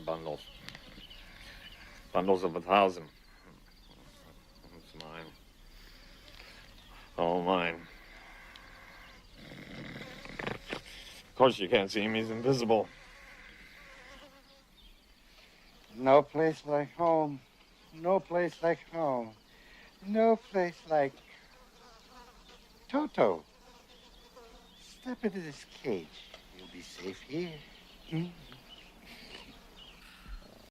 bundles. Bundles of 1,000. It's mine. All mine. Of course you can't see him, he's invisible. No place like home. No place like home. No place like Toto. Step into this cage. You'll be safe here.